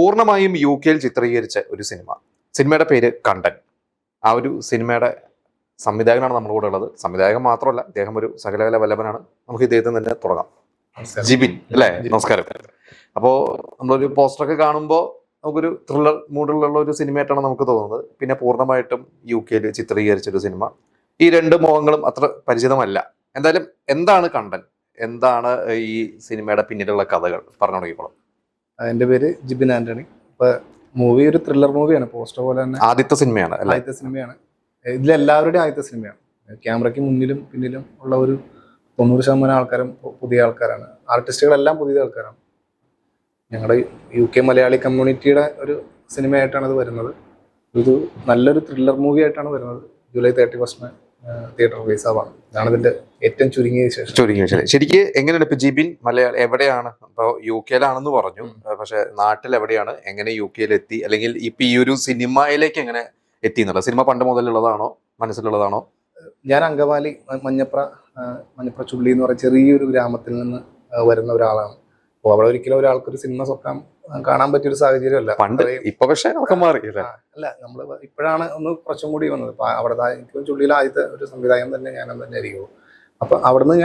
പൂർണ്ണമായും UK ചിത്രീകരിച്ച ഒരു സിനിമയുടെ പേര് കണ്ടൻ. ആ ഒരു സിനിമയുടെ സംവിധായകനാണ് നമ്മുടെ കൂടെ ഉള്ളത്. സംവിധായകൻ മാത്രമല്ല, ഇദ്ദേഹം ഒരു സകലകല വല്ലഭനാണ്. നമുക്ക് ഇദ്ദേഹത്തിന് തന്നെ തുടങ്ങാം. ജിബിൻ അല്ലേ? നമസ്കാരം. അപ്പോൾ നമ്മളൊരു പോസ്റ്ററൊക്കെ കാണുമ്പോൾ നമുക്കൊരു ത്രില്ലർ മൂഡിലുള്ള ഒരു സിനിമയായിട്ടാണ് നമുക്ക് തോന്നുന്നത്. പിന്നെ പൂർണ്ണമായിട്ടും UK ചിത്രീകരിച്ചൊരു സിനിമ. ഈ രണ്ട് മുഖങ്ങളും അത്ര പരിചിതമല്ല. എന്തായാലും എന്താണ് കണ്ടൻ, എന്താണ് ഈ സിനിമയുടെ പിന്നിലുള്ള കഥകൾ പറഞ്ഞു തുടങ്ങിക്കോളും. എൻ്റെ പേര് ജിബിൻ ആന്റണി. ഇപ്പൊ മൂവി ഒരു ത്രില്ലർ മൂവിയാണ്. പോസ്റ്റർ പോലെ തന്നെ ആദ്യത്തെ സിനിമയാണ്. ഇതിലെല്ലാവരുടെയും ആദ്യത്തെ സിനിമയാണ്. ക്യാമറയ്ക്ക് മുന്നിലും പിന്നിലും ഉള്ള ഒരു 90% ആൾക്കാരും പുതിയ ആൾക്കാരാണ്. ആർട്ടിസ്റ്റുകളെല്ലാം പുതിയ ആൾക്കാരാണ്. ഞങ്ങളുടെ UK മലയാളി കമ്മ്യൂണിറ്റിയുടെ ഒരു സിനിമയായിട്ടാണ് ഇത് വരുന്നത്. ഇത് നല്ലൊരു ത്രില്ലർ മൂവി ആയിട്ടാണ് വരുന്നത്. ജൂലൈ 31 തിയേറ്റർ റിലീസ് ആവാണ്. ഇതാണ് ഇതിന്റെ ഏറ്റവും ചുരുങ്ങിയ ശേഷം. ശരിക്കും എങ്ങനെയാണ് ഇപ്പൊ ജിബിൻ മലയാളി എവിടെയാണ്? ഇപ്പൊ UK പറഞ്ഞു, പക്ഷെ നാട്ടിൽ എവിടെയാണ്, എങ്ങനെ UK എത്തി, അല്ലെങ്കിൽ ഇപ്പൊ ഈ ഒരു സിനിമയിലേക്ക് എങ്ങനെ എത്തി എന്നുള്ളത്? സിനിമ പണ്ട് മുതലുള്ളതാണോ, മനസ്സിലുള്ളതാണോ? ഞാൻ അങ്കമാലി മഞ്ഞപ്ര ചുള്ളി എന്ന് പറയുന്ന ചെറിയൊരു ഗ്രാമത്തിൽ നിന്ന് വരുന്ന ഒരാളാണ്. അപ്പോൾ അവിടെ ഒരിക്കലും ഒരാൾക്കൊരു സിനിമ സ്വപ്നം കാണാൻ പറ്റിയൊരു സാഹചര്യമല്ല. പണ്ട് ഇപ്പൊ പക്ഷേ മാറി അല്ല, നമ്മൾ ഇപ്പോഴാണ് ഒന്ന് കുറച്ചും കൂടി വന്നത്. അവിടെ എനിക്കും ചുള്ളിയിലെ ആദ്യത്തെ ഒരു സംവിധായകൻ തന്നെ ഞാൻ തന്നെ ആയിരിക്കും. അപ്പൊ അവിടുന്ന്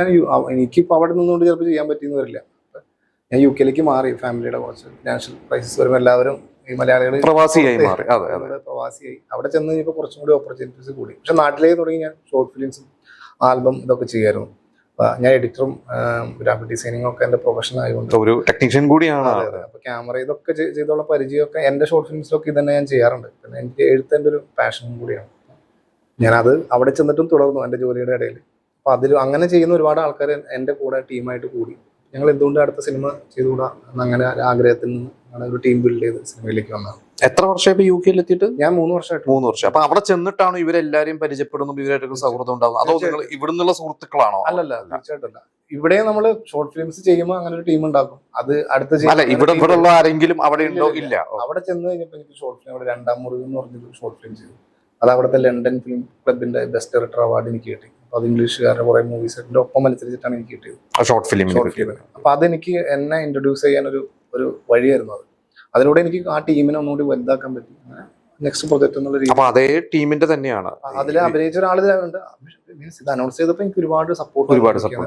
എനിക്കിപ്പോൾ അവിടെ നിന്നുകൊണ്ട് ചിലപ്പോൾ ചെയ്യാൻ പറ്റിയെന്ന് വരില്ല. ഞാൻ UK മാറി. ഫാമിലിയുടെ കുറച്ച് ഫിനാൻഷ്യൽ ക്രൈസിസ് വരുമ്പോൾ എല്ലാവരും ഈ മലയാളികൾ പ്രവാസിയായി മാറി. പ്രവാസിയായി. അവിടെ ചെന്ന് കഴിഞ്ഞപ്പോൾ കുറച്ചും കൂടി ഓപ്പർച്യൂണിറ്റീസ് കൂടി. പക്ഷെ നാട്ടിലേക്ക് തുടങ്ങി ഞാൻ ഷോർട്ട് ഫിലിംസും ആൽബം ഇതൊക്കെ ചെയ്യായിരുന്നു. ഞാൻ എഡിറ്ററും ഗ്രാഫിക് ഡിസൈനിങ്ങും ഒക്കെ എൻ്റെ പ്രൊഫഷൻ ആയതുകൊണ്ട് ഒരു ടെക്നീഷ്യൻ കൂടിയാണ്. അപ്പൊ ക്യാമറ ഇതൊക്കെ ചെയ്തുള്ള പരിചയമൊക്കെ എൻ്റെ ഷോർട്ട് ഫിലിംസിലൊക്കെ ഇത് തന്നെ ഞാൻ ചെയ്യാറുണ്ട്. പിന്നെ എനിക്ക് എഴുത്തേൻ്റെ ഒരു പാഷനും കൂടിയാണ്. ഞാനത് അവിടെ ചെന്നിട്ടും തുടർന്നു എൻ്റെ ജോലിയുടെ ഇടയിൽ. അപ്പൊ അതിൽ അങ്ങനെ ചെയ്യുന്ന ഒരുപാട് ആൾക്കാർ എൻ്റെ കൂടെ ടീമായിട്ട് കൂടി. ഞങ്ങൾ എന്തുകൊണ്ട് അടുത്ത സിനിമ ചെയ്തുകൂടാ എന്നങ്ങനെ ആഗ്രഹത്തിൽ നിന്ന് ഒരു ടീം ബിൽഡ് ചെയ്ത് സിനിമയിലേക്ക് വന്നതാണ്. എത്ര വർഷം UK എത്തിയിട്ട്? ഞാൻ 3 വർഷമായിട്ട്. 3 വർഷം. അപ്പൊ അവിടെ ചെന്നിട്ടാണ് ഇവരെല്ലാരും പരിചയപ്പെടുന്നു, ഇവരായിട്ടൊക്കെ സൗഹൃദം ഉണ്ടാവുന്നു? അതോ നിങ്ങൾ ഇവിടെ നിന്നുള്ള സുഹൃത്തുക്കളാണോ? അല്ലല്ല, തീർച്ചയായിട്ടും. ഇവിടെ നമ്മൾ ഷോർട്ട് ഫിലിംസ് ചെയ്യുമ്പോൾ അങ്ങനെ ഒരു ടീം ഉണ്ടാക്കും. അത് അടുത്ത ഇവിടെ ഉള്ള ആരെങ്കിലും അവിടെ ഉണ്ടോ? ഇല്ല. അവിടെ ചെന്ന് കഴിഞ്ഞപ്പോൾ എനിക്ക് ഷോർട്ട് ഫിലിം അവിടെ 2ാം മുറിവ് എന്ന് പറഞ്ഞൊരു ഷോർട്ട് ഫിലിം ചെയ്തു. അത് അവിടുത്തെ ലണ്ടൻ ഫിലിം ക്ലബിന്റെ ബെസ്റ്റ് ഡയറക്ടർ അവാർഡ് എനിക്ക് കിട്ടി. അപ്പൊ അത് ഇംഗ്ലീഷുകാരുടെ കുറെ മൂവീസിന്റെ ഒപ്പം മത്സരിച്ചിട്ടാണ് എനിക്ക് കിട്ടിയത് ഷോർട്ട് ഫിലിം. അപ്പൊ അതെനിക്ക് എന്നെ ഇൻട്രൊഡ്യൂസ് ചെയ്യാൻ ഒരു വഴിയായിരുന്നു അത്. അതിലൂടെ എനിക്ക് ആ ടീമിനെ ഒന്നുകൂടി വലുതാക്കാൻ പറ്റി. നെക്സ്റ്റ് പ്രൊജക്ട് എന്നുള്ള രീതി. അതേ ടീമിന്റെ തന്നെയാണ് അതിൽ അഭിനയിച്ച ഒരാൾ ഇതിലുണ്ട്. ഇത് അനൗൺസ് ചെയ്തപ്പോൾ എനിക്ക് ഒരുപാട് സപ്പോർട്ട്.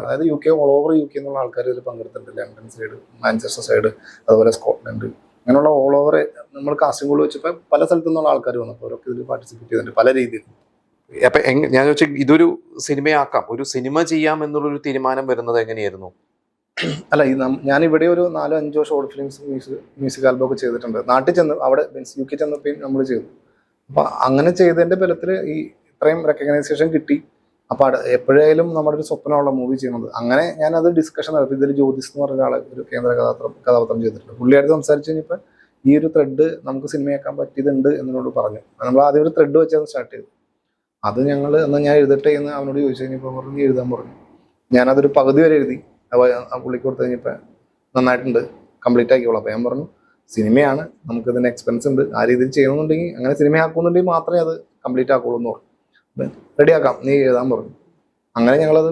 അതായത് UK ഓൾ ഓവർ UK എന്നുള്ള ആൾക്കാർ ഇതിൽ പങ്കെടുത്തിട്ടുണ്ട്. ലണ്ടൻ സൈഡ്, മാഞ്ചസ്റ്റർ സൈഡ്, അതുപോലെ സ്കോട്ട്ലൻഡ്, അങ്ങനെയുള്ള ഓൾ ഓവർ നമ്മൾ കാസ്റ്റിംഗ് കോൾ വെച്ചപ്പോൾ പല സ്ഥലത്തു നിന്നുള്ള ആൾക്കാർ വന്നപ്പോൾ അവരൊക്കെ ഇതിൽ പാർട്ടിസിപ്പേറ്റ് ചെയ്തിട്ടുണ്ട് പല രീതിയിൽ. അപ്പൊ ഞാൻ ചോദിച്ചാൽ ഇതൊരു സിനിമയാക്കാം, ഒരു സിനിമ ചെയ്യാം എന്നുള്ളൊരു തീരുമാനം വരുന്നത് എങ്ങനെയായിരുന്നു? അല്ല, ഞാൻ ഇവിടെ ഒരു 4-5 ഷോർട്ട് ഫിലിംസ് മ്യൂസിക് ആൽബം ഒക്കെ ചെയ്തിട്ടുണ്ട്. നാട്ടിൽ ചെന്ന് അവിടെ UK ചെന്നപ്പോൾ നമ്മൾ ചെയ്തു. അപ്പൊ അങ്ങനെ ചെയ്തതിന്റെ ബലത്തിൽ ഈ ഇത്രയും റെക്കഗ്നൈസേഷൻ കിട്ടി. അപ്പൊ എപ്പോഴേലും നമ്മുടെ ഒരു സ്വപ്നമുള്ള മൂവി ചെയ്യുന്നത്. അങ്ങനെ ഞാനത് ഡിസ്കഷൻ നടത്തി. ഇതിൽ ജ്യോതിസ് എന്ന് പറഞ്ഞ ആളെ ഒരു കേന്ദ്ര കഥാപാത്രം ചെയ്തിട്ടുണ്ട്. പുള്ളിയായിട്ട് സംസാരിച്ച് കഴിഞ്ഞപ്പോൾ ഈ ഒരു ത്രെഡ് നമുക്ക് സിനിമയാക്കാൻ പറ്റിയതുണ്ട് എന്നോട് പറഞ്ഞു. നമ്മൾ ആദ്യം ഒരു ത്രെഡ് വെച്ചാണ് സ്റ്റാർട്ട് ചെയ്തത്. അത് എന്നാൽ ഞാൻ എഴുതട്ടെ എന്ന് അവനോട് ചോദിച്ചു കഴിഞ്ഞപ്പോൾ പറഞ്ഞു എഴുതാൻ പറഞ്ഞു. ഞാനതൊരു പകുതി വരെ എഴുതി. പുള്ളിക്ക് കൊടുത്തു കഴിഞ്ഞപ്പോൾ നന്നായിട്ടുണ്ട്, കംപ്ലീറ്റ് ആക്കിക്കോളാം. അപ്പോൾ ഞാൻ പറഞ്ഞു സിനിമയാണ്, നമുക്കിതിന് എക്സ്പെൻസ് ഉണ്ട്, ആ രീതിയിൽ ചെയ്യണമെന്നുണ്ടെങ്കിൽ അങ്ങനെ സിനിമ ആക്കുന്നുണ്ടെങ്കിൽ മാത്രമേ അത് കംപ്ലീറ്റ് ആക്കുള്ളൂ എന്ന് പറഞ്ഞു. റെഡിയാക്കാം, നീ എഴുതാൻ പറഞ്ഞു. അങ്ങനെ ഞങ്ങളത്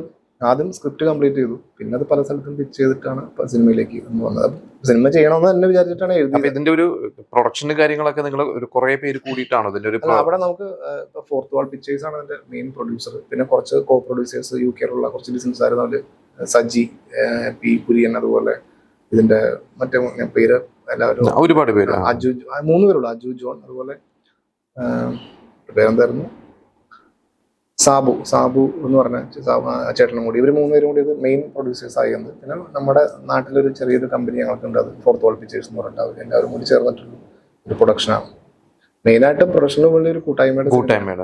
ആദ്യം സ്ക്രിപ്റ്റ് കംപ്ലീറ്റ് ചെയ്തു. പിന്നെ അത് പല സ്ഥലത്തും പിച്ച് ചെയ്തിട്ടാണ് സിനിമയിലേക്ക് വന്നത്. സിനിമ ചെയ്യണമെന്ന് തന്നെ വിചാരിച്ചിട്ടാണ് എഴുതിയത്. ഇതിന്റെ ഒരു പ്രൊഡക്ഷനും കാര്യങ്ങളൊക്കെ നിങ്ങൾ കുറെ പേര് കൂടിയിട്ടാണോ ഇതിന്റെ ഒരു? അവിടെ നമുക്ക് ഫോർത്ത് വാൾ പിക്ചേഴ്സ് ആണ് അതിന്റെ മെയിൻ പ്രൊഡ്യൂസർ. പിന്നെ കുറച്ച് കോ പ്രൊഡ്യൂസേഴ്സ് UK യിലുള്ള കുറച്ച് ബിസിനസ് ആയിരുന്നു. അതിൽ സജി, P കുര്യൻ, അതുപോലെ ഇതിന്റെ മറ്റേ പേര് എല്ലാവരും ഒരുപാട് പേര്, 3 പേരുള്ളൂ. അജു ജോൺ, അതുപോലെ പേരെന്തായിരുന്നു, സാബു എന്ന് പറഞ്ഞ ചേട്ടനും കൂടി. ഇവർ 3 പേരും കൂടി ഇത് മെയിൻ പ്രൊഡ്യൂസേഴ്സ് ആയിരുന്നു. പിന്നെ നമ്മുടെ നാട്ടിലൊരു ചെറിയൊരു കമ്പനി ഞങ്ങൾക്കുണ്ട്, അത് ഫോർത്ത് വാൾ പിക്ചേഴ്സ് എന്ന് പറഞ്ഞിട്ട്. അവർ എല്ലാവരും കൂടി ചേർന്നിട്ടുള്ള ഒരു പ്രൊഡക്ഷനാണ്. മെയിനായിട്ട് പ്രൊഡക്ഷന് വേണ്ടി ഒരു കൂട്ടായ്മയുടെ